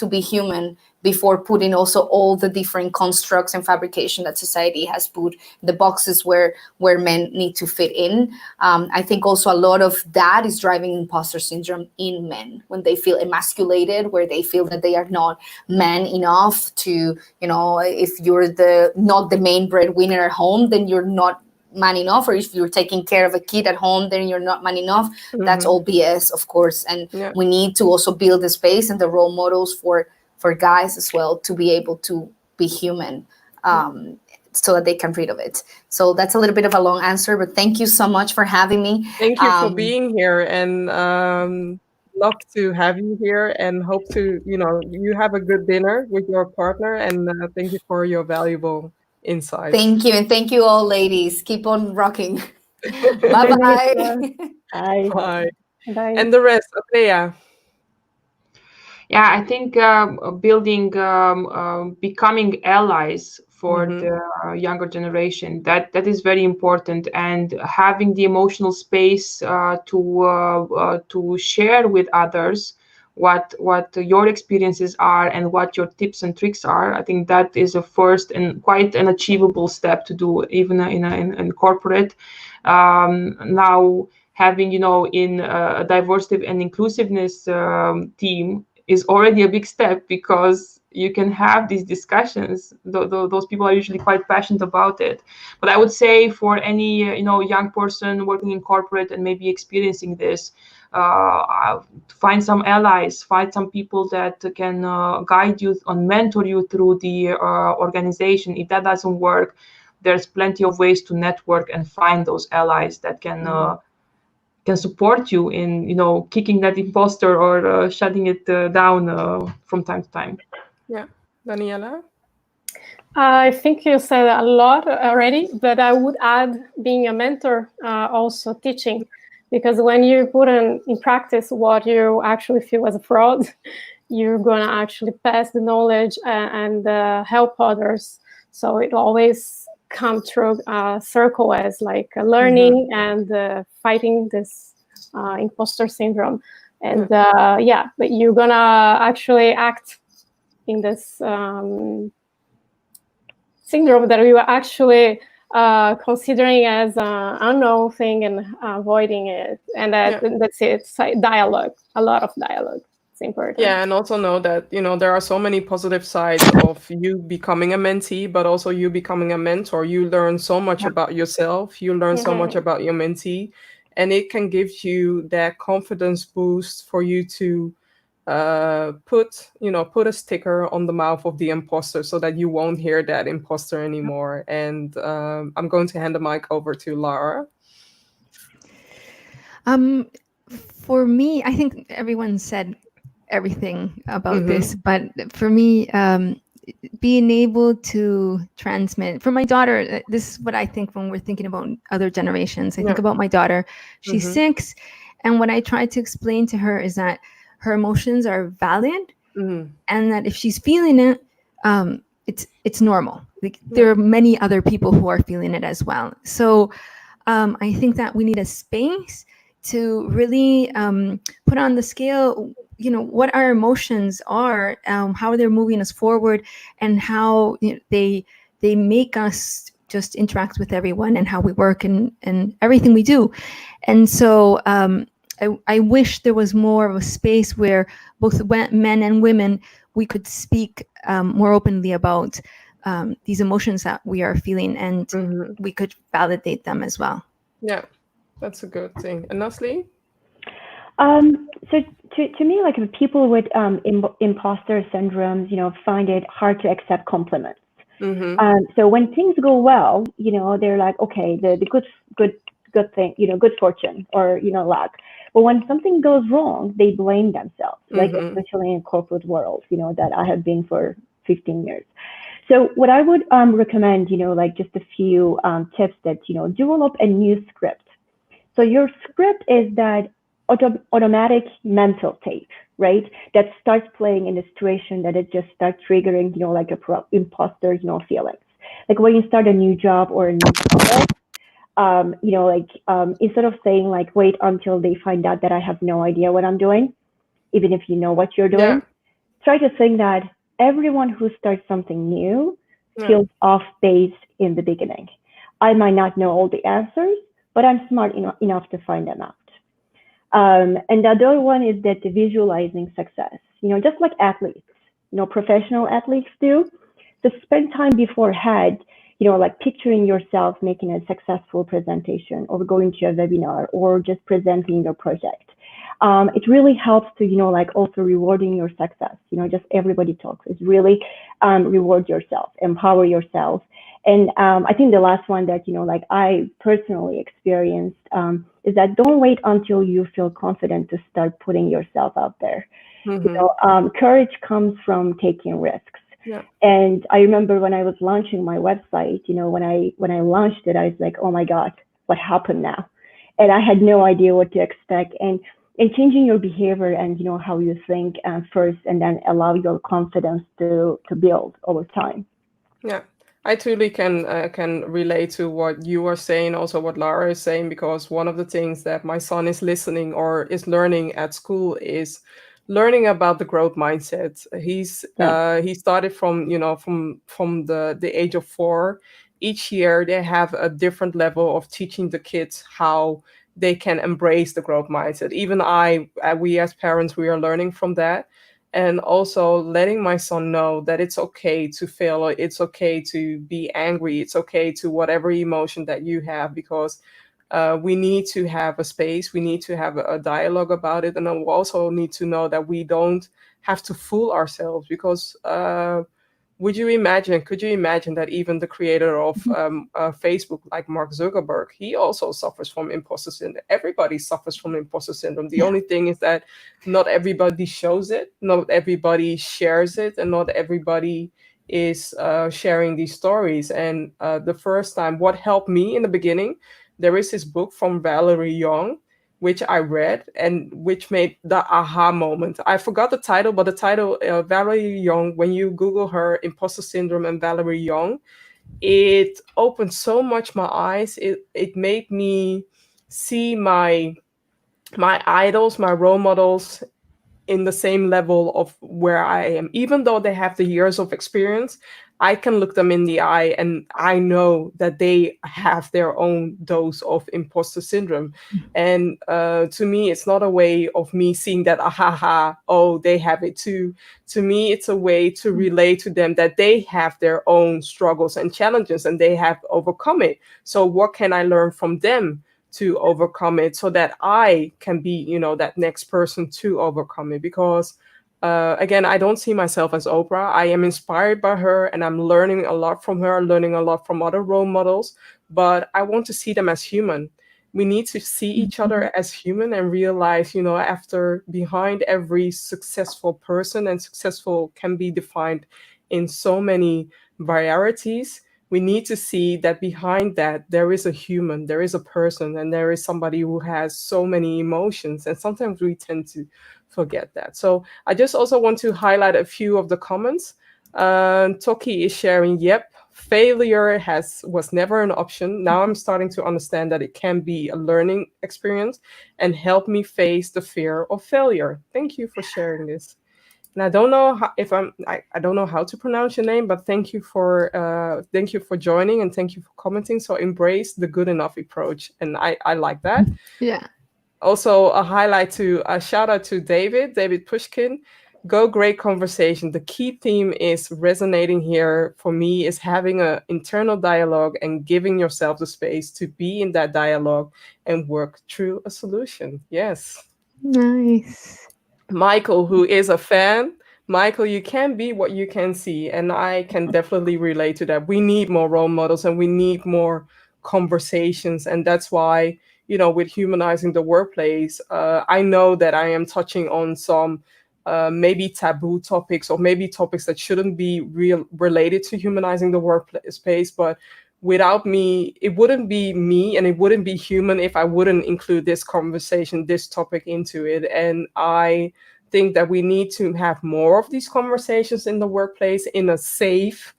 B: be human before putting also all the different constructs and fabrication that society has put, the boxes where men need to fit in. I think also a lot of that is driving imposter syndrome in men when they feel emasculated, where they feel that they are not man enough to, if you're not the main breadwinner at home, then you're not man enough, or if you're taking care of a kid at home, then you're not man enough. That's all BS, of course. And we need to also build the space and the role models for guys as well to be able to be human, so that they can read of it. So that's a little bit of a long answer, but thank you so much for having me.
A: Thank you for being here, and love to have you here, and hope to, you have a good dinner with your partner, and thank you for your valuable insights.
B: Thank you, and thank you all, ladies. Keep on rocking. Bye-bye.
C: Bye.
A: Bye.
C: Bye.
A: And the rest, Atea.
D: Yeah, I think building, becoming allies for the younger generation, that is very important, and having the emotional space to share with others what your experiences are and what your tips and tricks are. I think that is a first and quite an achievable step to do, even in corporate. Now having, in a diversity and inclusiveness team is already a big step, because you can have these discussions. Those people are usually quite passionate about it. But I would say for any young person working in corporate and maybe experiencing this, find some allies, find some people that can guide you and mentor you through the organization. If that doesn't work, there's plenty of ways to network and find those allies that can support you in, kicking that imposter or shutting it down from time to time.
A: Yeah. Daniela?
E: I think you said a lot already, but I would add being a mentor, also teaching, because when you put in practice what you actually feel as a fraud, you're going to actually pass the knowledge and help others. So it always comes through a circle as like learning and fighting this imposter syndrome. And but you're going to actually act in this syndrome that we were actually considering as an unknown thing and avoiding it. And that's it. It's like dialogue, a lot of dialogue. It's important.
A: Yeah, and also know that, there are so many positive sides of you becoming a mentee, but also you becoming a mentor. You learn so much about yourself. You learn so much about your mentee. And it can give you that confidence boost for you to put a sticker on the mouth of the imposter, so that you won't hear that imposter anymore. And I'm going to hand the mic over to Lara.
F: For me, I think everyone said everything about this, but for me, being able to transmit for my daughter, this is what I think when we're thinking about other generations. I think about my daughter. She's 6, and what I try to explain to her is that her emotions are valid, and that if she's feeling it, it's normal. Like, there are many other people who are feeling it as well. So I think that we need a space to really put on the scale, what our emotions are, how they're moving us forward, and how they make us just interact with everyone, and how we work and everything we do. And so I wish there was more of a space where both men and women, we could speak more openly about these emotions that we are feeling, and we could validate them as well.
A: Yeah, that's a good thing. And Nasli?
C: So to me, like, people with imposter syndromes, find it hard to accept compliments. So when things go well, they're like, okay, the good thing, good fortune or, luck. But when something goes wrong, they blame themselves, like
A: Mm-hmm.
C: especially in corporate world, that I have been for 15 years. So what I would recommend, like just a few tips that, develop a new script. So your script is that automatic mental tape, right? That starts playing in a situation that it just starts triggering, like a imposter, feelings. Like when you start a new job or a new product, instead of saying like, wait until they find out that I have no idea what I'm doing, even if you know what you're
A: Yeah.
C: doing, try to think that everyone who starts something new
A: Yeah.
C: feels off base in the beginning. I might not know all the answers, but I'm smart enough to find them out. And the other one is that the visualizing success, just like athletes, professional athletes do. So spend time beforehand, like picturing yourself making a successful presentation or going to a webinar or just presenting your project. It really helps to, like also rewarding your success. Just everybody talks. It's really reward yourself, empower yourself. And I think the last one that, like I personally experienced is that don't wait until you feel confident to start putting yourself out there.
A: Mm-hmm.
C: Courage comes from taking risks.
A: Yeah.
C: And I remember when I was launching my website, when I launched it, I was like, oh my God, what happened now? And I had no idea what to expect. And changing your behavior and how you think first, and then allow your confidence to build over time.
A: Yeah, I truly can relate to what you are saying, also what Lara is saying, because one of the things that my son is listening or is learning at school is learning about the growth mindset.
C: Yeah.
A: He started from from the age of 4. Each year they have a different level of teaching the kids how they can embrace the growth mindset. Even we as parents, we are learning from that, and also letting my son know that it's okay to fail, or it's okay to be angry, it's okay to whatever emotion that you have, because we need to have a space, we need to have a dialogue about it, and then we also need to know that we don't have to fool ourselves, because could you imagine that even the creator of Facebook, like Mark Zuckerberg, he also suffers from imposter syndrome. Everybody suffers from imposter syndrome. The
F: Yeah.
A: only thing is that not everybody shows it, not everybody shares it, and not everybody is sharing these stories. And the first time, what helped me in the beginning, there is this book from Valerie Young, which I read and which made the aha moment. I forgot the title, but the title, Valerie Young, when you Google her, Imposter Syndrome and Valerie Young, it opened so much my eyes. It made me see my idols, my role models in the same level of where I am. Even though they have the years of experience, I can look them in the eye and I know that they have their own dose of imposter syndrome. And to me, it's not a way of me seeing that, ahaha, oh, they have it too. To me, it's a way to relate to them that they have their own struggles and challenges and they have overcome it. So, what can I learn from them to overcome it, so that I can be, that next person to overcome it? Because again, I don't see myself as Oprah. I am inspired by her and I'm learning a lot from her, learning a lot from other role models, but I want to see them as human. We need to see each other as human and realize, after behind every successful person, and successful can be defined in so many varieties, we need to see that behind that there is a human, there is a person, and there is somebody who has so many emotions. And sometimes we tend to forget that. So I just also want to highlight a few of the comments. Toki is sharing, yep, failure was never an option. Now I'm starting to understand that it can be a learning experience and help me face the fear of failure. Thank you for sharing this. And I don't know I don't know how to pronounce your name, but thank you for joining and thank you for commenting. So embrace the good enough approach, and I like that.
F: Yeah.
A: Also, a shout out to David Pushkin. Go, great conversation. The key theme is resonating here for me is having an internal dialogue and giving yourself the space to be in that dialogue and work through a solution. Yes.
F: Nice.
A: Michael, who is a fan. Michael, you can be what you can see. And I can definitely relate to that. We need more role models and we need more conversations. And that's why, with humanizing the workplace, I know that I am touching on some maybe taboo topics, or maybe topics that shouldn't be related to humanizing the workplace. But without me, it wouldn't be me, and it wouldn't be human if I wouldn't include this conversation, this topic into it. And I think that we need to have more of these conversations in the workplace, in a safe,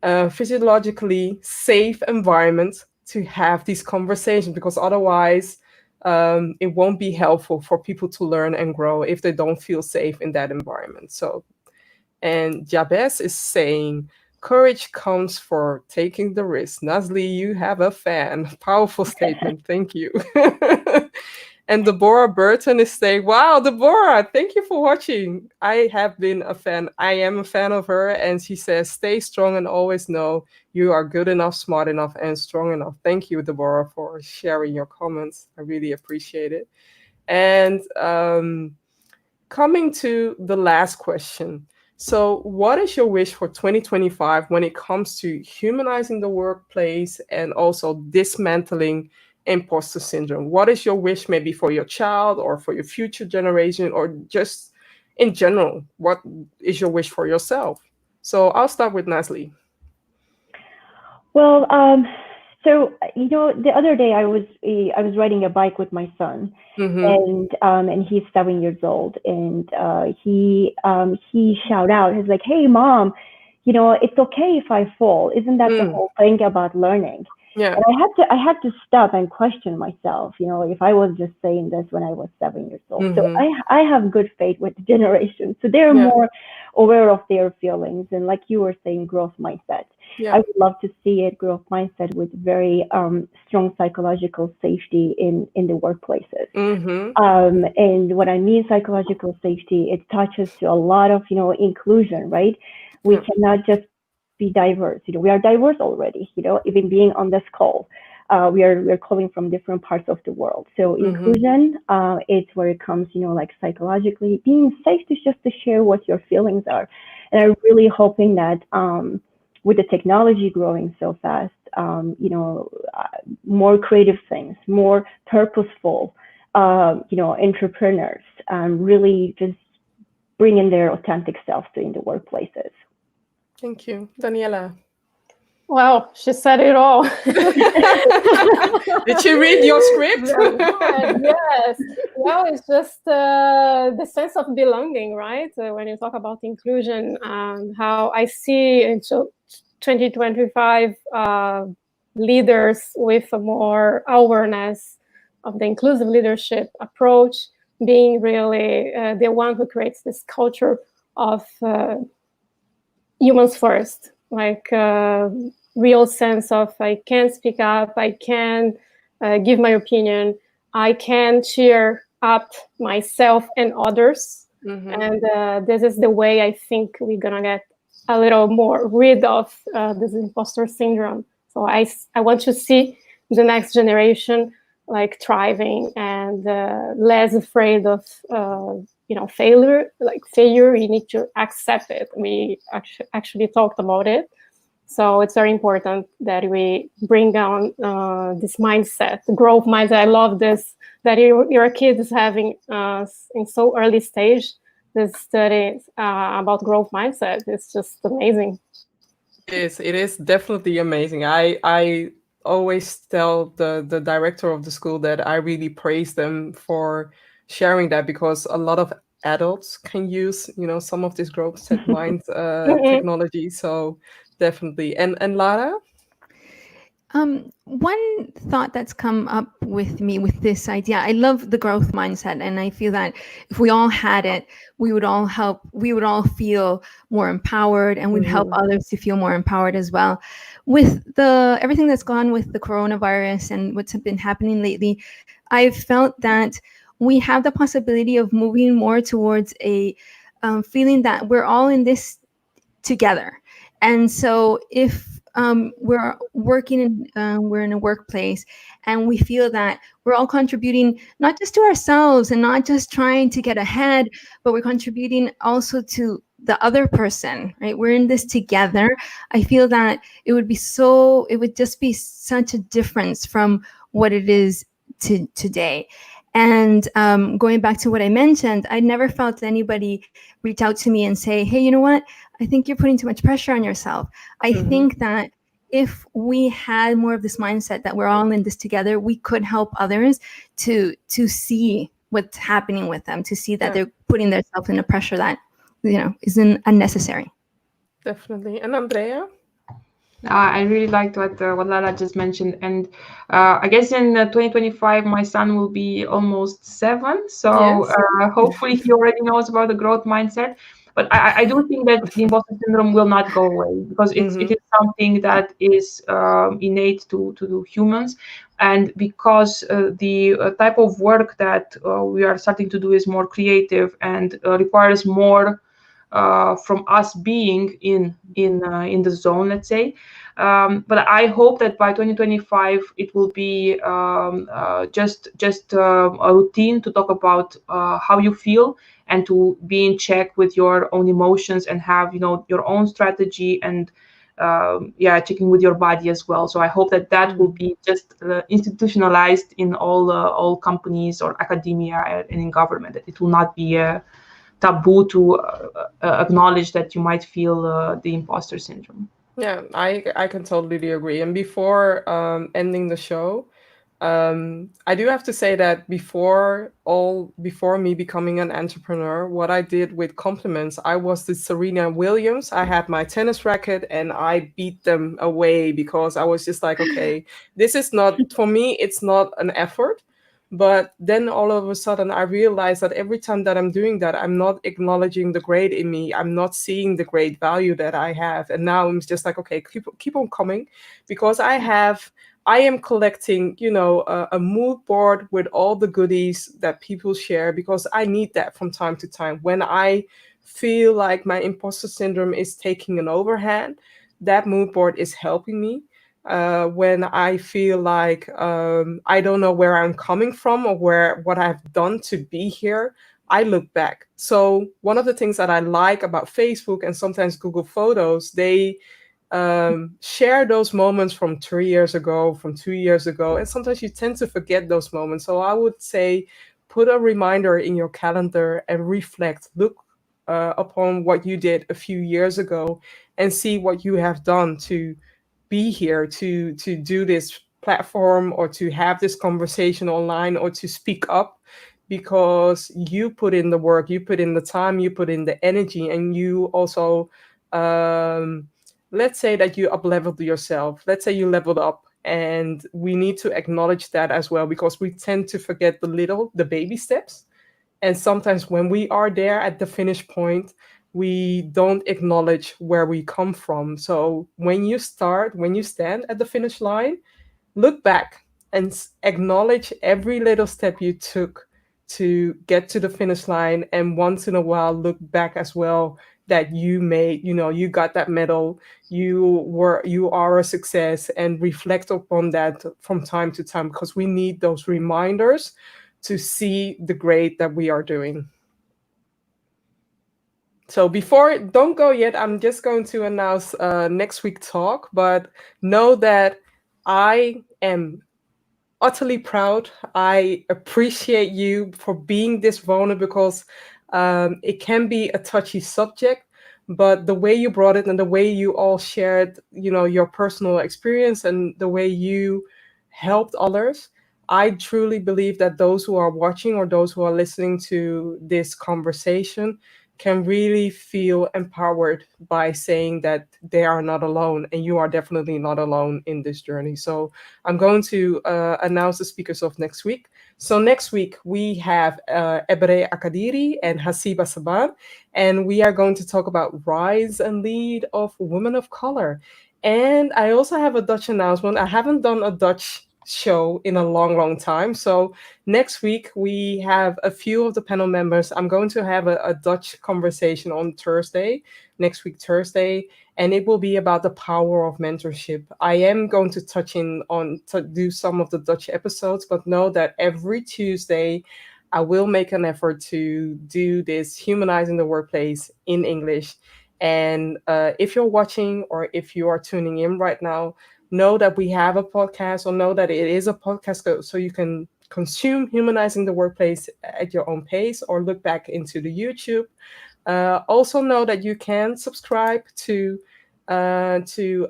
A: physiologically safe environment to have these conversations, because otherwise it won't be helpful for people to learn and grow if they don't feel safe in that environment. So, and Jabez is saying, courage comes for taking the risk. Nazli, you have a fan. Powerful statement. Thank you. And Deborah Burton is saying, wow, Deborah, thank you for watching. I have been a fan. I am a fan of her. And she says, stay strong and always know you are good enough, smart enough, and strong enough. Thank you, Deborah, for sharing your comments. I really appreciate it. And coming to the last question. So what is your wish for 2025 when it comes to humanizing the workplace and also dismantling imposter syndrome? What is your wish maybe for your child or for your future generation, or just in general? What is your wish for yourself? So I'll start with Nazli.
C: Well, so the other day I was riding a bike with my son, and he's 7 years old, and he shouted out, he's like, "Hey, Mom, it's okay if I fall. Isn't that the whole thing about learning?"
A: Yeah.
C: And I had to stop and question myself, if I was just saying this when I was 7 years old. So I have good faith with the generation. So they're more aware of their feelings, and like you were saying, growth mindset. I would love to see it, growth mindset, with very strong psychological safety in the workplaces. And what I mean psychological safety, it touches to a lot of inclusion, right? We cannot just be diverse. We are diverse already. Even being on this call, we're calling from different parts of the world. So inclusion, it's where it comes, like psychologically being safe to just to share what your feelings are. And I'm really hoping that with the technology growing so fast, more creative things, more purposeful, entrepreneurs, really just bringing their authentic selves in the workplaces.
A: Thank you. Daniela.
E: Wow, she said it all.
A: Did you read your script?
E: Yes. Well, it's just the sense of belonging, right? When you talk about inclusion, how I see into 2025 leaders with a more awareness of the inclusive leadership approach, being really the one who creates this culture of humans first, like real sense of I can speak up, I can give my opinion, I can cheer up myself and others. And this is the way I think we're gonna get a little more rid of this imposter syndrome. So I want to see the next generation like thriving and less afraid of failure. Like failure, you need to accept it. We actually talked about it. So it's very important that we bring down this mindset, the growth mindset. I love this, that your kid is having in so early stage this study about growth mindset. It's just amazing.
A: It is definitely amazing. I always tell the director of the school that I really praise them for sharing that, because a lot of adults can use some of this growth set mind technology. So definitely. And Lara?
F: One thought that's come up with me with this idea, I love the growth mindset, and I feel that if we all had it, we would all feel more empowered, and we'd help others to feel more empowered as well. With everything that's gone with the coronavirus and what's been happening lately, I've felt that we have the possibility of moving more towards a feeling that we're all in this together. And so if we're working we're in a workplace and we feel that we're all contributing not just to ourselves and not just trying to get ahead, but we're contributing also to the other person, right? We're in this together. I feel that it would just be such a difference from what it is today. And going back to what I mentioned, I never felt anybody reach out to me and say, hey, you know what? I think you're putting too much pressure on yourself. I think that if we had more of this mindset that we're all in this together, we could help others to see what's happening with them, to see that they're putting themselves in a pressure that, isn't unnecessary.
A: Definitely. And Andrea?
D: I really liked what Lala just mentioned, and I guess in 2025 my son will be almost 7, so
A: Yes.
D: hopefully he already knows about the growth mindset. But I do think that the imposter syndrome will not go away, because it is something that is innate to humans, and because the type of work that we are starting to do is more creative and requires more from us being in the zone, let's say. But I hope that by 2025 it will be just a routine to talk about how you feel, and to be in check with your own emotions, and have your own strategy, and checking with your body as well. So I hope that will be just institutionalized in all companies or academia and in government, that it will not be a taboo to acknowledge that you might feel the imposter syndrome.
A: Yeah, I can totally agree. And before ending the show, I do have to say that before me becoming an entrepreneur, what I did with compliments, I was the Serena Williams. I had my tennis racket and I beat them away, because I was just like, okay, this is not for me. It's not an effort. But then all of a sudden, I realized that every time that I'm doing that, I'm not acknowledging the great in me. I'm not seeing the great value that I have. And now I'm just like, okay, keep on coming, because I am collecting, a mood board with all the goodies that people share, because I need that from time to time. When I feel like my imposter syndrome is taking an overhand, that mood board is helping me. When I feel like I don't know where I'm coming from or what I've done to be here, I look back. So one of the things that I like about Facebook and sometimes Google Photos, they share those moments from 3 years ago, from 2 years ago, and sometimes you tend to forget those moments. So I would say put a reminder in your calendar and reflect. Look upon what you did a few years ago and see what you have done to be here, to do this platform, or to have this conversation online, or to speak up, because you put in the work, you put in the time, you put in the energy, and you also let's say that you up leveled yourself, let's say you leveled up, and we need to acknowledge that as well, because we tend to forget the baby steps. And sometimes when we are there at the finish point, we don't acknowledge where we come from. So when you stand at the finish line, look back and acknowledge every little step you took to get to the finish line. And once in a while, look back as well, that you made, you got that medal, you are a success, and reflect upon that from time to time, because we need those reminders to see the great that we are doing. So don't go yet, I'm just going to announce next week talk, but know that I am utterly proud. I appreciate you for being this vulnerable, because it can be a touchy subject, but the way you brought it and the way you all shared, your personal experience and the way you helped others, I truly believe that those who are watching or those who are listening to this conversation can really feel empowered by saying that they are not alone, and you are definitely not alone in this journey. So I'm going to announce the speakers of next week. So next week we have Ebre Akadiri and Hasiba Saban, and we are going to talk about rise and lead of women of color. And I also have a Dutch announcement. I haven't done a Dutch show in a long, long time. So next week we have a few of the panel members. I'm going to have a Dutch conversation on Thursday, next week Thursday, and it will be about the power of mentorship. I am going to touch in on to do some of the Dutch episodes, but know that every Tuesday I will make an effort to do this humanizing the workplace in English. And if you're watching or if you are tuning in right now, know that we have a podcast, or know that it is a podcast, so you can consume humanizing the workplace at your own pace, or look back into the YouTube. Also know that you can subscribe to bit.ly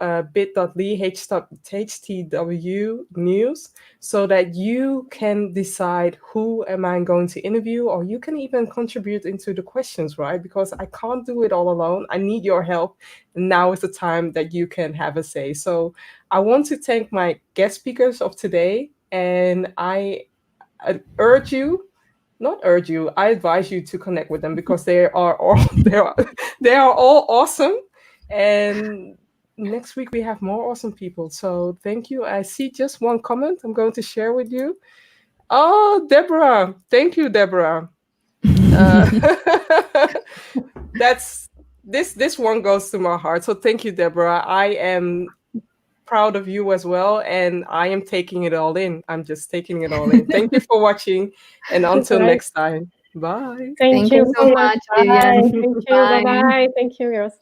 A: HTW news, so that you can decide who am I going to interview, or you can even contribute into the questions, right? Because I can't do it all alone. I need your help. And now is the time that you can have a say. So I want to thank my guest speakers of today, and I urge you, not urge you, I advise you to connect with them, because they are all they are all awesome. And next week we have more awesome people. So thank you. I see just one comment I'm going to share with you. Oh, Deborah. Thank you, Deborah. That's this one goes to my heart. So thank you, Deborah. I am proud of you as well, and I am taking it all in. I'm just taking it all in. Thank you for watching, and until
E: Right.
A: next time, bye.
E: Thank
F: Thank you
E: you
F: so much, Vivian.
E: Thank you.
F: Bye.
E: Bye-bye. Thank you, girls.